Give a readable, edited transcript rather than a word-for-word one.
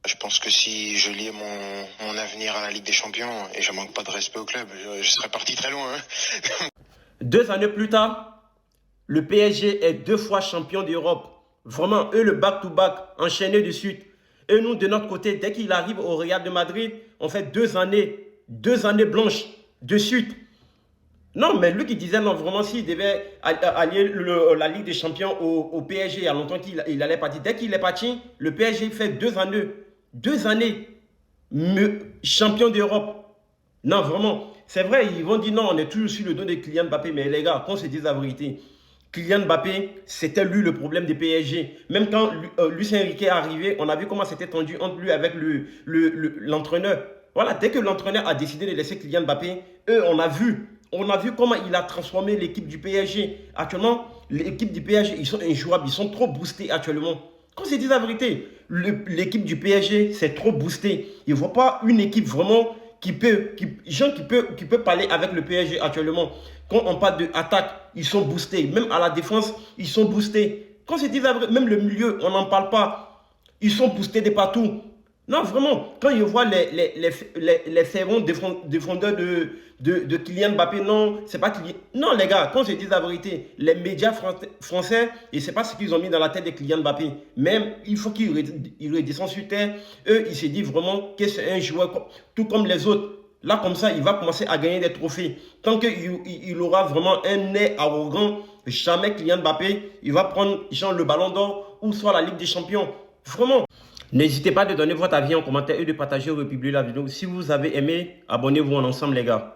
Je pense que si je liais mon avenir à la Ligue des Champions, et je manque pas de respect au club, je serais parti très loin. Hein. 2 années plus tard, le PSG est 2 fois champion d'Europe. Vraiment, eux, le back-to-back, enchaîné de suite. Et nous, de notre côté, dès qu'il arrive au Real de Madrid, on fait 2 années blanches de suite. Non, mais lui qui disait, non, vraiment, s'il devait allier la Ligue des Champions au PSG, il y a longtemps qu'il allait partir. Dès qu'il est parti, le PSG fait 2 années. 2 années champion d'Europe. Non, vraiment. C'est vrai, ils vont dire non, on est toujours sur le dos de Kylian Mbappé. Mais les gars, qu'on se dise la vérité, Kylian Mbappé, c'était lui le problème des PSG. Même quand Lucien Riquet est arrivé, on a vu comment c'était tendu entre lui avec l'entraîneur. Voilà, dès que l'entraîneur a décidé de laisser Kylian Mbappé, on a vu comment il a transformé l'équipe du PSG. Actuellement, l'équipe du PSG, ils sont injouables, ils sont trop boostés actuellement. Quand c'est dit la vérité, l'équipe du PSG, c'est trop boosté. Il ne voit pas une équipe vraiment qui peut parler avec le PSG actuellement. Quand on parle d'attaque, ils sont boostés. Même à la défense, ils sont boostés. Quand c'est dit la vérité, même le milieu, on n'en parle pas. Ils sont boostés de partout. Non, vraiment, quand ils voient les ferrons défendeurs de Kylian Mbappé, non, c'est pas Kylian. Non, les gars, quand je dis la vérité, les médias français, et c'est pas ce qu'ils ont mis dans la tête de Kylian Mbappé. Même, il faut qu'ils redescendent sur terre. Eux, ils se disent vraiment que c'est un joueur tout comme les autres. Là, comme ça, il va commencer à gagner des trophées. Tant qu'il aura vraiment un nez arrogant, jamais Kylian Mbappé, il va prendre genre, le ballon d'or ou soit la Ligue des Champions. Vraiment. N'hésitez pas à donner votre avis en commentaire et de partager ou de publier la vidéo. Si vous avez aimé, abonnez-vous en ensemble les gars.